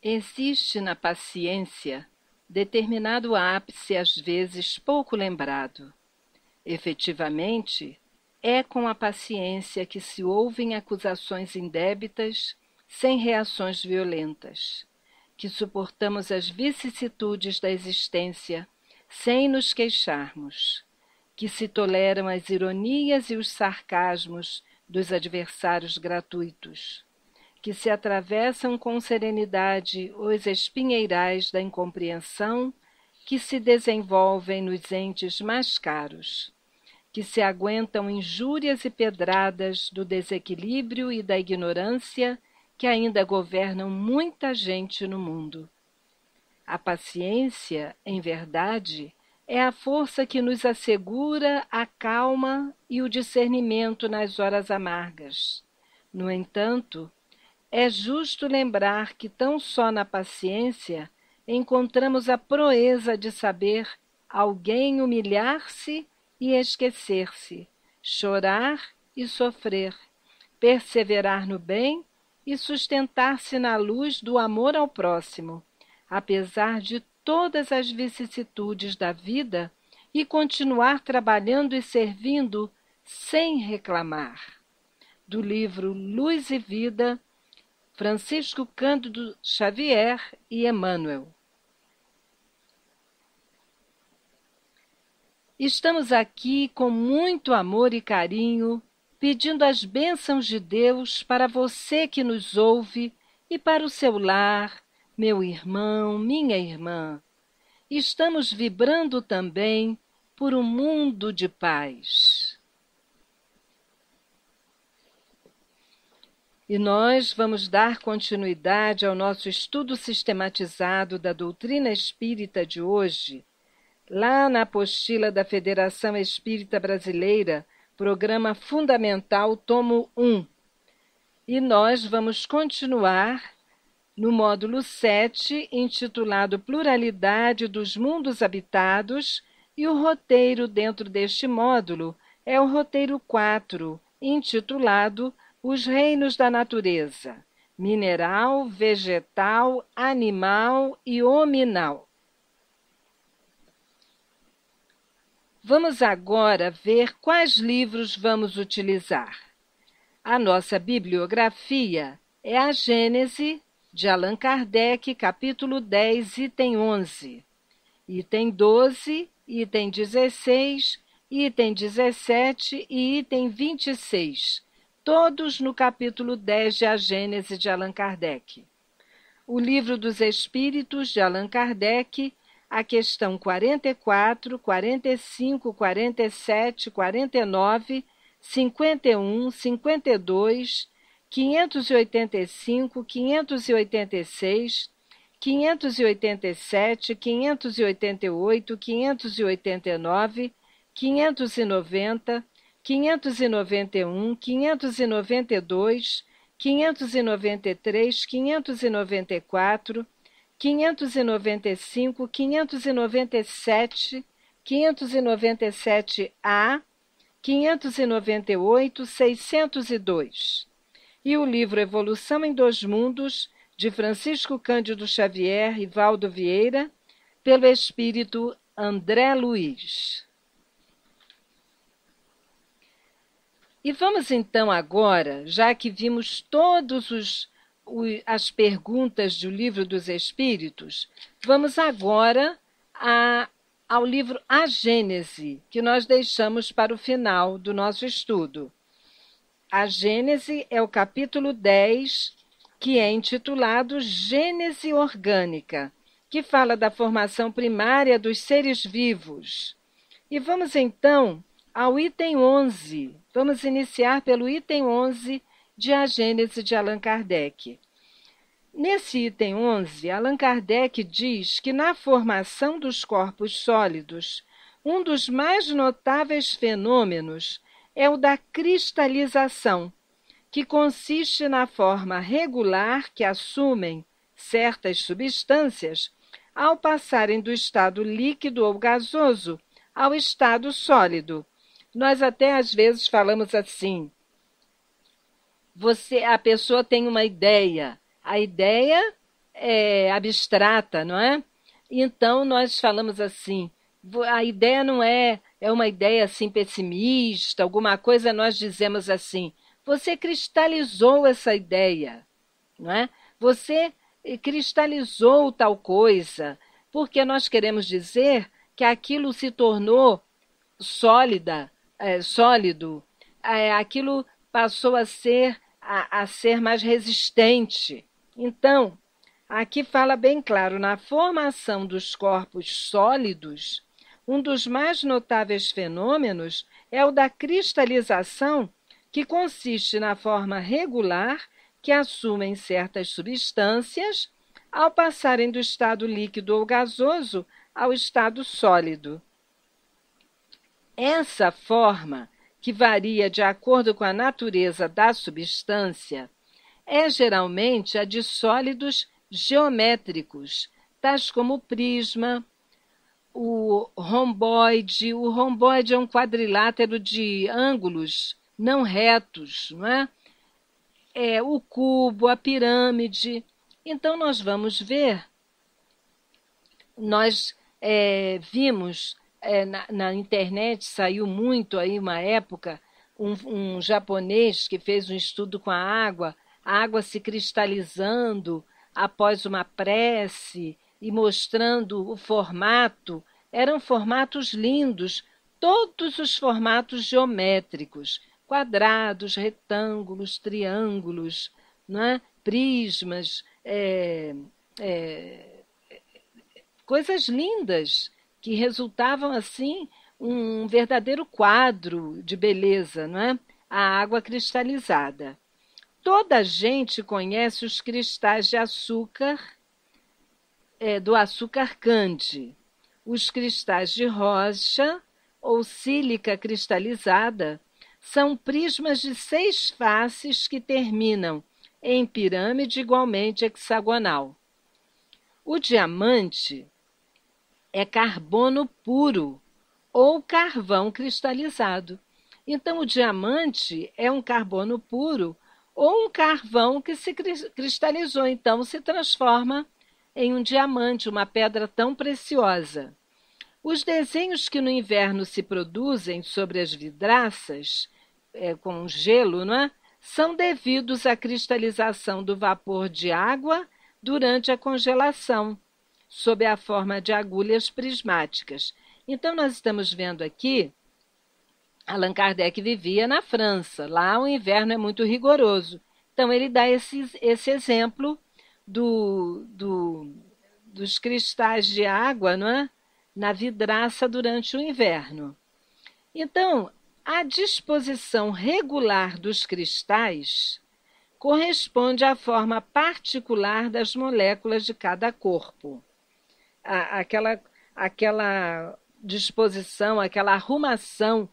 Existe na paciência determinado ápice às vezes pouco lembrado. Efetivamente, é com a paciência que se ouvem acusações indébitas, sem reações violentas, que suportamos as vicissitudes da existência, sem nos queixarmos, que se toleram as ironias e os sarcasmos dos adversários gratuitos, que se atravessam com serenidade os espinheirais da incompreensão que se desenvolvem nos entes mais caros, que se aguentam injúrias e pedradas do desequilíbrio e da ignorância que ainda governam muita gente no mundo. A paciência, em verdade, é a força que nos assegura a calma e o discernimento nas horas amargas. No entanto, é justo lembrar que tão só na paciência encontramos a proeza de saber alguém humilhar-se e esquecer-se, chorar e sofrer, perseverar no bem e sustentar-se na luz do amor ao próximo, apesar de todas as vicissitudes da vida, e continuar trabalhando e servindo sem reclamar. Do livro Luz e Vida, Francisco Cândido Xavier e Emmanuel. Estamos aqui com muito amor e carinho, pedindo as bênçãos de Deus para você que nos ouve e para o seu lar, meu irmão, minha irmã. Estamos vibrando também por um mundo de paz. E nós vamos dar continuidade ao nosso estudo sistematizado da doutrina espírita de hoje, lá na apostila da Federação Espírita Brasileira, Programa Fundamental, tomo 1. E nós vamos continuar no módulo 7, intitulado Pluralidade dos Mundos Habitados, e o roteiro dentro deste módulo é o roteiro 4, intitulado Os Reinos da Natureza, Mineral, Vegetal, Animal e Hominal. Vamos agora ver quais livros vamos utilizar. A nossa bibliografia é a Gênese, de Allan Kardec, capítulo 10, item 11, item 12, item 16, item 17 e item 26, todos no capítulo 10 de A Gênese de Allan Kardec. O Livro dos Espíritos, de Allan Kardec, a questão 44, 45, 47, 49, 51, 52, 585, 586, 587, 588, 589, 590, 591, 592, 593, 594, 595, 597, 597A, 598, 602. E o livro Evolução em Dois Mundos, de Francisco Cândido Xavier e Valdo Vieira, pelo espírito André Luiz. E vamos então agora, já que vimos todas as perguntas do Livro dos Espíritos, vamos agora ao livro A Gênese, que nós deixamos para o final do nosso estudo. A Gênese é o capítulo 10, que é intitulado Gênese Orgânica, que fala da formação primária dos seres vivos. E vamos então ao item 11. Vamos iniciar pelo item 11 de A Gênese de Allan Kardec. Nesse item 11, Allan Kardec diz que na formação dos corpos sólidos, um dos mais notáveis fenômenos é o da cristalização, que consiste na forma regular que assumem certas substâncias ao passarem do estado líquido ou gasoso ao estado sólido. Nós até às vezes falamos assim: a pessoa tem uma ideia. A ideia abstrata, não é? Então nós falamos assim, a ideia não é uma ideia assim pessimista, alguma coisa nós dizemos assim, você cristalizou essa ideia, não é? Você cristalizou tal coisa, porque nós queremos dizer que aquilo se tornou sólido, aquilo passou a ser mais resistente. Então, aqui fala bem claro, na formação dos corpos sólidos, um dos mais notáveis fenômenos é o da cristalização, que consiste na forma regular que assumem certas substâncias ao passarem do estado líquido ou gasoso ao estado sólido. Essa forma, que varia de acordo com a natureza da substância, é geralmente a de sólidos geométricos, tais como o prisma, o romboide. O romboide é um quadrilátero de ângulos não retos, não é? O cubo, a pirâmide. Então, nós vamos ver, nós vimos na internet, saiu muito aí uma época, um japonês que fez um estudo com a água se cristalizando após uma prece e mostrando o formato. Eram formatos lindos, todos os formatos geométricos, quadrados, retângulos, triângulos, não é? Prismas, coisas lindas que resultavam assim um verdadeiro quadro de beleza, não é? A água cristalizada. Toda a gente conhece os cristais de açúcar, do açúcar cande, os cristais de rocha ou sílica cristalizada são prismas de 6 faces que terminam em pirâmide igualmente hexagonal. O diamante é carbono puro ou carvão cristalizado. Então, o diamante é um carbono puro ou um carvão que se cristalizou, então se transforma em um diamante, uma pedra tão preciosa. Os desenhos que no inverno se produzem sobre as vidraças, com gelo, não é? São devidos à cristalização do vapor de água durante a congelação, sob a forma de agulhas prismáticas. Então, nós estamos vendo aqui, Allan Kardec vivia na França, lá o inverno é muito rigoroso. Então, ele dá esse exemplo dos cristais de água, não é? Na vidraça durante o inverno. Então, a disposição regular dos cristais corresponde à forma particular das moléculas de cada corpo. Aquela disposição, aquela arrumação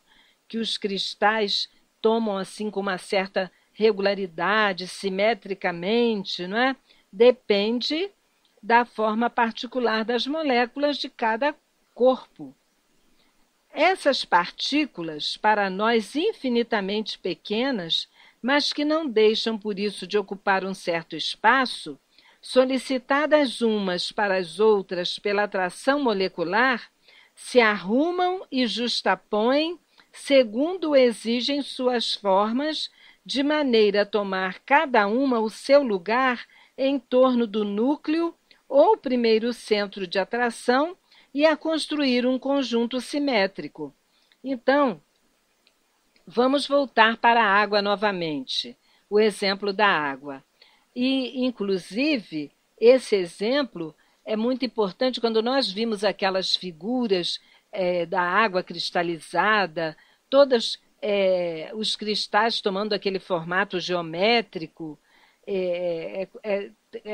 que os cristais tomam assim com uma certa regularidade, simetricamente, não é? Depende da forma particular das moléculas de cada corpo. Essas partículas, para nós infinitamente pequenas, mas que não deixam por isso de ocupar um certo espaço, solicitadas umas para as outras pela atração molecular, se arrumam e justapõem segundo exigem suas formas, de maneira a tomar cada uma o seu lugar em torno do núcleo ou primeiro centro de atração e a construir um conjunto simétrico. Então, vamos voltar para a água novamente, o exemplo da água. E, inclusive, esse exemplo é muito importante quando nós vimos aquelas figuras da água cristalizada, todos os cristais tomando aquele formato geométrico, é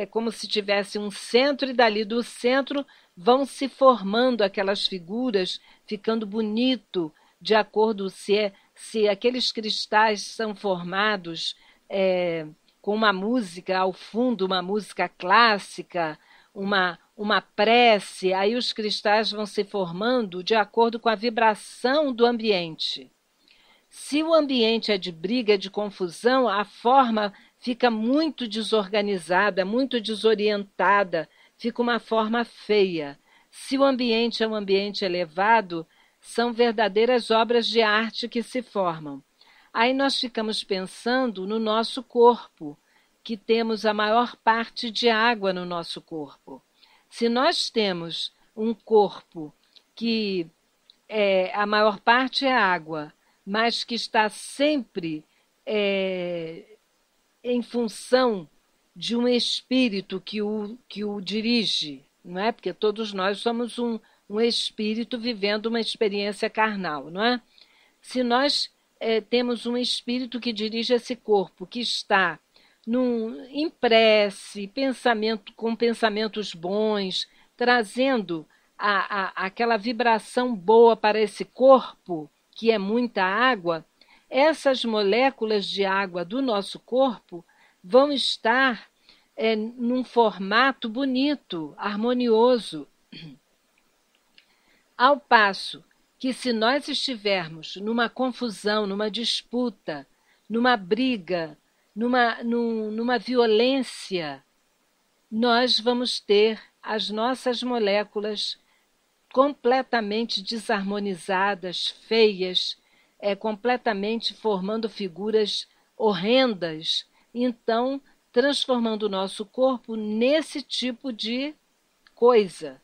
como se tivesse um centro e dali do centro vão se formando aquelas figuras, ficando bonito, de acordo se aqueles cristais são formados com uma música ao fundo, uma música clássica, uma prece, aí os cristais vão se formando de acordo com a vibração do ambiente. Se o ambiente é de briga, de confusão, a forma fica muito desorganizada, muito desorientada, fica uma forma feia. Se o ambiente é um ambiente elevado, são verdadeiras obras de arte que se formam. Aí nós ficamos pensando no nosso corpo, que temos a maior parte de água no nosso corpo. Se nós temos um corpo que a maior parte é água, mas que está sempre em função de um espírito que o dirige, não é? Porque todos nós somos um espírito vivendo uma experiência carnal, não é? Se nós temos um espírito que dirige esse corpo, que está em prece, com pensamentos bons, trazendo aquela vibração boa para esse corpo, que é muita água, essas moléculas de água do nosso corpo vão estar num formato bonito, harmonioso. Ao passo que, se nós estivermos numa confusão, numa disputa, numa briga, numa violência, nós vamos ter as nossas moléculas completamente desarmonizadas, feias, completamente formando figuras horrendas, então transformando o nosso corpo nesse tipo de coisa,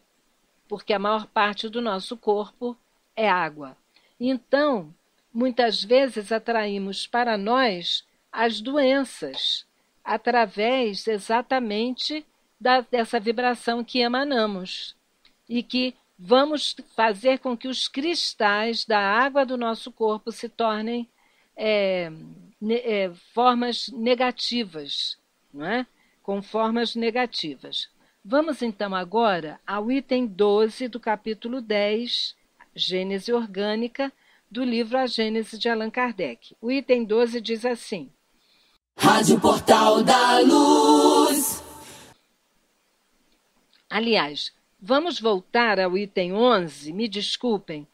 porque a maior parte do nosso corpo é água. Então, muitas vezes atraímos para nós as doenças, através exatamente dessa vibração que emanamos, e que vamos fazer com que os cristais da água do nosso corpo se tornem formas negativas, não é? Com formas negativas. Vamos então agora ao item 12 do capítulo 10, Gênese Orgânica, do livro A Gênese de Allan Kardec. O item 12 diz assim: Rádio Portal da Luz. Aliás, vamos voltar ao item 11, me desculpem,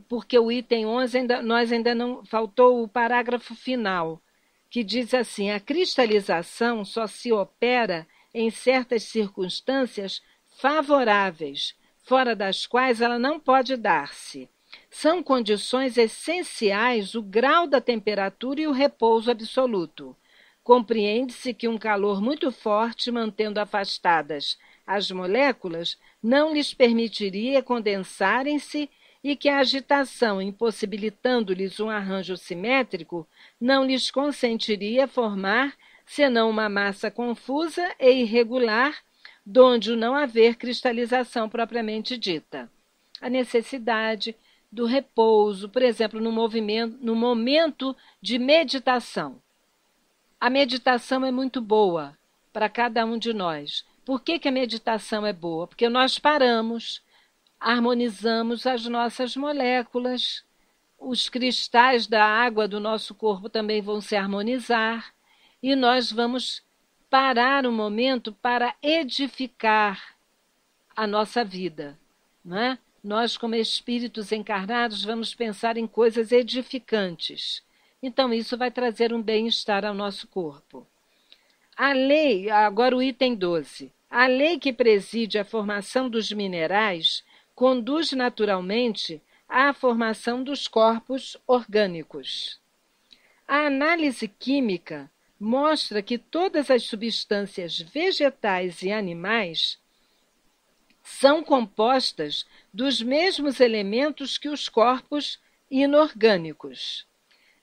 porque o item 11 nós ainda não faltou o parágrafo final, que diz assim: a cristalização só se opera em certas circunstâncias favoráveis, fora das quais ela não pode dar-se. São condições essenciais o grau da temperatura e o repouso absoluto. Compreende-se que um calor muito forte, mantendo afastadas as moléculas, não lhes permitiria condensarem-se e que a agitação, impossibilitando-lhes um arranjo simétrico, não lhes consentiria formar senão uma massa confusa e irregular, donde não haver cristalização propriamente dita. A necessidade do repouso, por exemplo, no momento de meditação. A meditação é muito boa para cada um de nós. Por que a meditação é boa? Porque nós paramos, harmonizamos as nossas moléculas, os cristais da água do nosso corpo também vão se harmonizar, e nós vamos parar um momento para edificar a nossa vida, não é? Nós, como espíritos encarnados, vamos pensar em coisas edificantes. Então, isso vai trazer um bem-estar ao nosso corpo. A lei, agora o item 12. A lei que preside a formação dos minerais conduz naturalmente à formação dos corpos orgânicos. A análise química mostra que todas as substâncias vegetais e animais são compostas dos mesmos elementos que os corpos inorgânicos.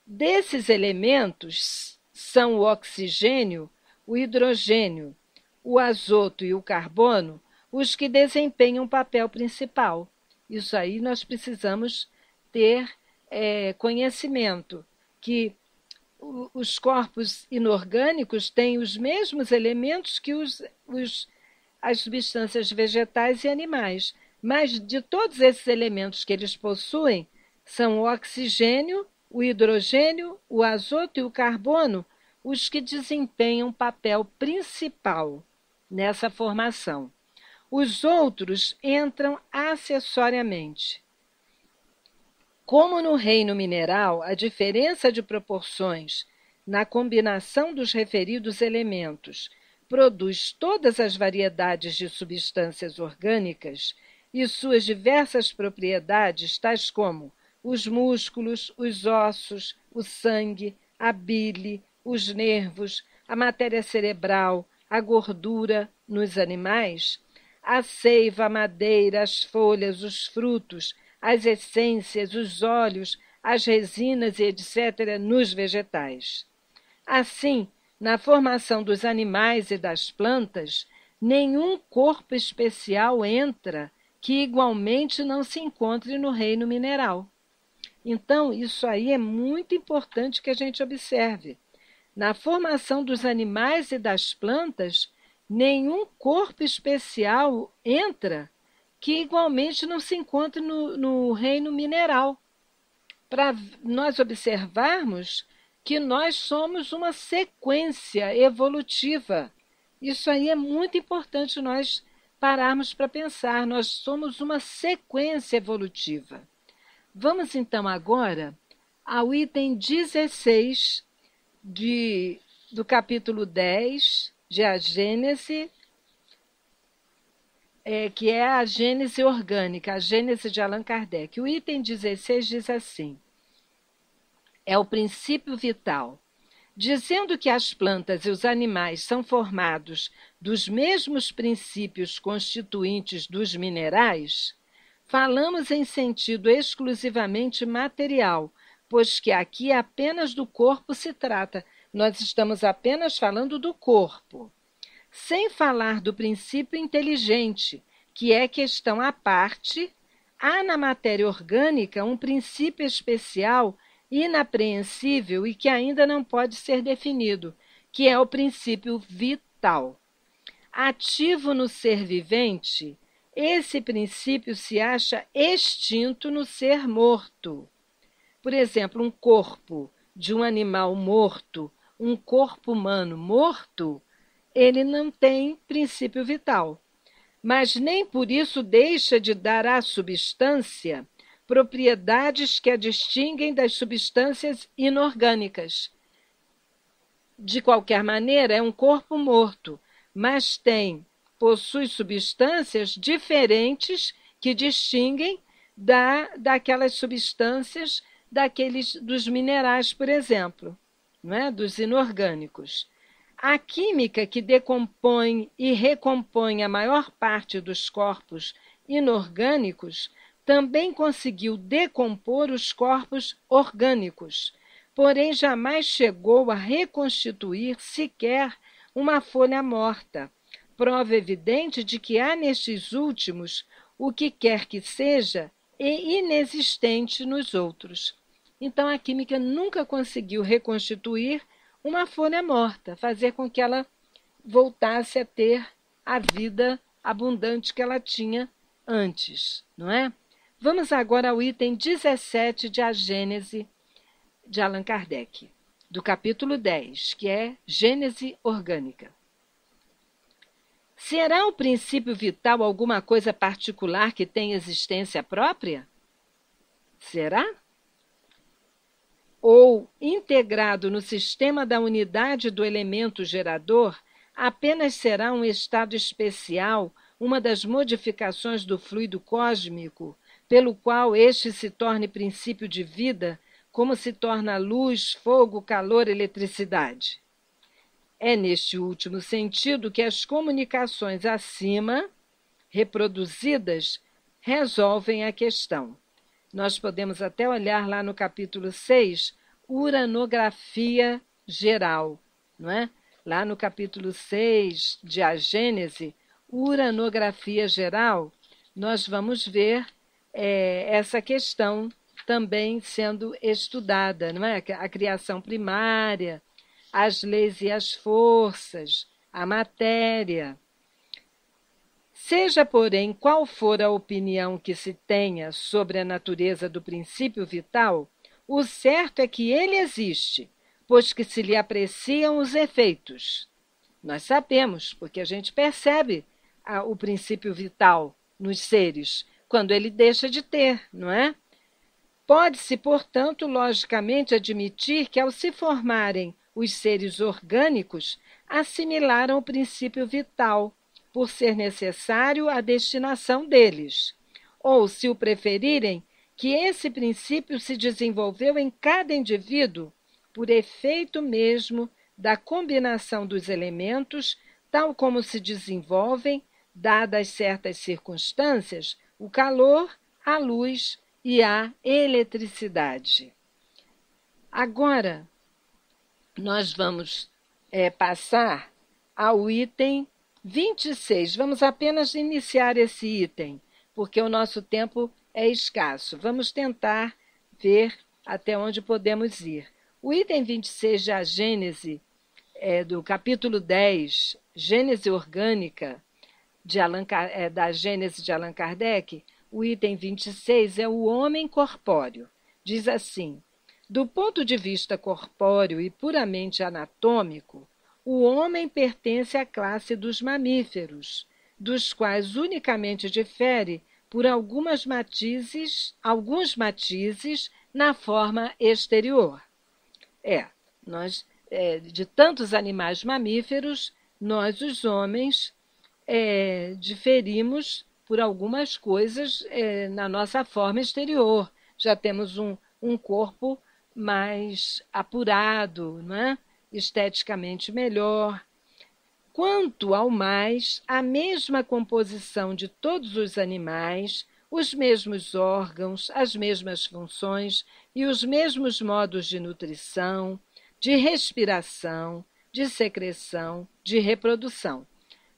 Desses elementos são o oxigênio, o hidrogênio, o azoto e o carbono os que desempenham o papel principal. Isso aí nós precisamos ter conhecimento, que os corpos inorgânicos têm os mesmos elementos que as substâncias vegetais e animais, mas de todos esses elementos que eles possuem, são o oxigênio, o hidrogênio, o azoto e o carbono os que desempenham papel principal nessa formação. Os outros entram acessoriamente. Como no reino mineral, a diferença de proporções na combinação dos referidos elementos, produz todas as variedades de substâncias orgânicas e suas diversas propriedades, tais como os músculos, os ossos, o sangue, a bile, os nervos, a matéria cerebral, a gordura nos animais, a seiva, a madeira, as folhas, os frutos, as essências, os óleos, as resinas e etc. nos vegetais. Assim, na formação dos animais e das plantas, nenhum corpo especial entra que igualmente não se encontre no reino mineral. Então, isso aí é muito importante que a gente observe. Na formação dos animais e das plantas, nenhum corpo especial entra que igualmente não se encontre no reino mineral. Para nós observarmos que nós somos uma sequência evolutiva. Isso aí é muito importante nós pararmos para pensar. Nós somos uma sequência evolutiva. Vamos então agora ao item 16 do capítulo 10 de A Gênese, que é a Gênese orgânica, a Gênese de Allan Kardec. O item 16 diz assim: é o princípio vital. Dizendo que as plantas e os animais são formados dos mesmos princípios constituintes dos minerais, falamos em sentido exclusivamente material, pois que aqui apenas do corpo se trata. Nós estamos apenas falando do corpo, sem falar do princípio inteligente, que é questão à parte. Há na matéria orgânica um princípio especial inapreensível e que ainda não pode ser definido, que é o princípio vital. Ativo no ser vivente, esse princípio se acha extinto no ser morto. Por exemplo, um corpo de um animal morto, um corpo humano morto, ele não tem princípio vital, mas nem por isso deixa de dar à substância propriedades que a distinguem das substâncias inorgânicas. De qualquer maneira, é um corpo morto, mas possui substâncias diferentes que distinguem daquelas substâncias dos minerais, por exemplo, não é? Dos inorgânicos. A química que decompõe e recompõe a maior parte dos corpos inorgânicos também conseguiu decompor os corpos orgânicos, porém jamais chegou a reconstituir sequer uma folha morta, prova evidente de que há nestes últimos o que quer que seja e inexistente nos outros. Então a química nunca conseguiu reconstituir uma folha morta, fazer com que ela voltasse a ter a vida abundante que ela tinha antes, não é? Vamos agora ao item 17 de A Gênese de Allan Kardec, do capítulo 10, que é Gênese orgânica. Será o princípio vital alguma coisa particular que tem existência própria? Será? Ou, integrado no sistema da unidade do elemento gerador, apenas será um estado especial, uma das modificações do fluido cósmico, pelo qual este se torne princípio de vida, como se torna luz, fogo, calor, eletricidade. É neste último sentido que as comunicações acima, reproduzidas, resolvem a questão. Nós podemos até olhar lá no capítulo 6, uranografia geral, não é? Lá no capítulo 6 de A Gênese, uranografia geral, nós vamos ver essa questão também sendo estudada, não é? A criação primária, as leis e as forças, a matéria. Seja, porém, qual for a opinião que se tenha sobre a natureza do princípio vital, o certo é que ele existe, pois que se lhe apreciam os efeitos. Nós sabemos, porque a gente percebe o princípio vital nos seres, quando ele deixa de ter, não é? Pode-se, portanto, logicamente admitir que, ao se formarem os seres orgânicos assimilaram o princípio vital, por ser necessário à destinação deles. Ou, se o preferirem, que esse princípio se desenvolveu em cada indivíduo por efeito mesmo da combinação dos elementos, tal como se desenvolvem, dadas certas circunstâncias, o calor, a luz e a eletricidade. Agora, nós vamos passar ao item 26. Vamos apenas iniciar esse item, porque o nosso tempo é escasso. Vamos tentar ver até onde podemos ir. O item 26 da Gênese, do capítulo 10, Gênese Orgânica, da Gênese de Allan Kardec, o item 26 é o homem corpóreo. Diz assim: do ponto de vista corpóreo e puramente anatômico, o homem pertence à classe dos mamíferos, dos quais unicamente difere por alguns matizes na forma exterior. De tantos animais mamíferos, nós, os homens, diferimos por algumas coisas na nossa forma exterior. Já temos um corpo mais apurado, né? Esteticamente melhor. Quanto ao mais, a mesma composição de todos os animais, os mesmos órgãos, as mesmas funções e os mesmos modos de nutrição, de respiração, de secreção, de reprodução.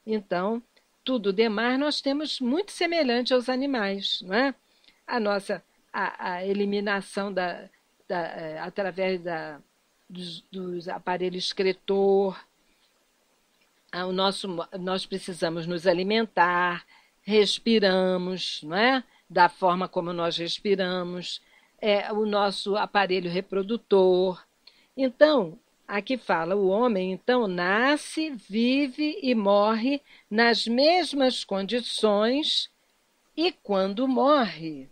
Então, tudo demais nós temos muito semelhante aos animais, não é? A eliminação através dos aparelhos excretor, nós precisamos nos alimentar, respiramos, não é? Da forma como nós respiramos, o nosso aparelho reprodutor. Então, aqui fala, o homem então nasce, vive e morre nas mesmas condições e quando morre,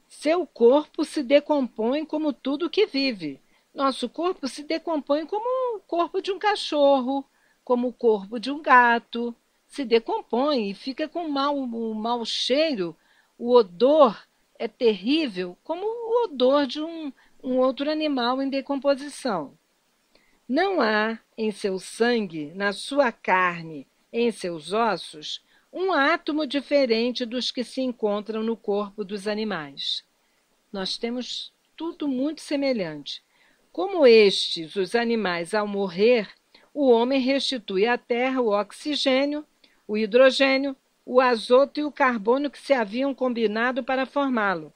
seu corpo se decompõe como tudo que vive. Nosso corpo se decompõe como o corpo de um cachorro, como o corpo de um gato. Se decompõe e fica com um mau cheiro. O odor é terrível, como o odor de um outro animal em decomposição. Não há em seu sangue, na sua carne, em seus ossos, um átomo diferente dos que se encontram no corpo dos animais. Nós temos tudo muito semelhante. Como estes, os animais, ao morrer, o homem restitui à terra o oxigênio, o hidrogênio, o azoto e o carbono que se haviam combinado para formá-lo.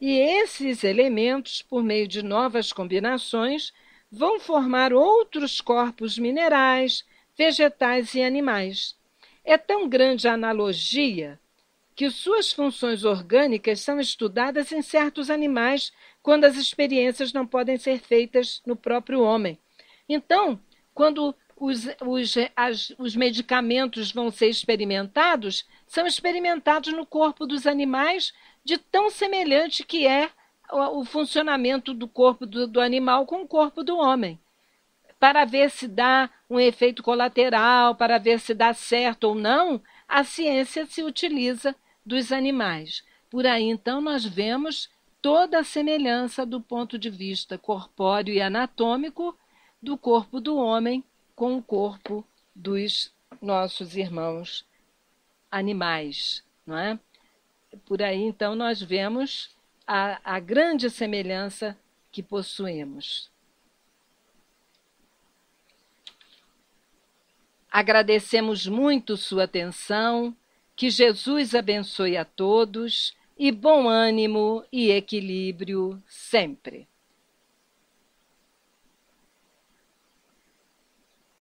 E esses elementos, por meio de novas combinações, vão formar outros corpos minerais, vegetais e animais. É tão grande a analogia que suas funções orgânicas são estudadas em certos animais quando as experiências não podem ser feitas no próprio homem. Então, quando os medicamentos vão ser experimentados, são experimentados no corpo dos animais, de tão semelhante que é o funcionamento do corpo do animal com o corpo do homem, para ver se dá um efeito colateral, para ver se dá certo ou não, a ciência se utiliza dos animais. Por aí, então, nós vemos toda a semelhança do ponto de vista corpóreo e anatômico do corpo do homem com o corpo dos nossos irmãos animais, não é? Por aí, então, nós vemos a grande semelhança que possuímos. Agradecemos muito sua atenção, que Jesus abençoe a todos e bom ânimo e equilíbrio sempre.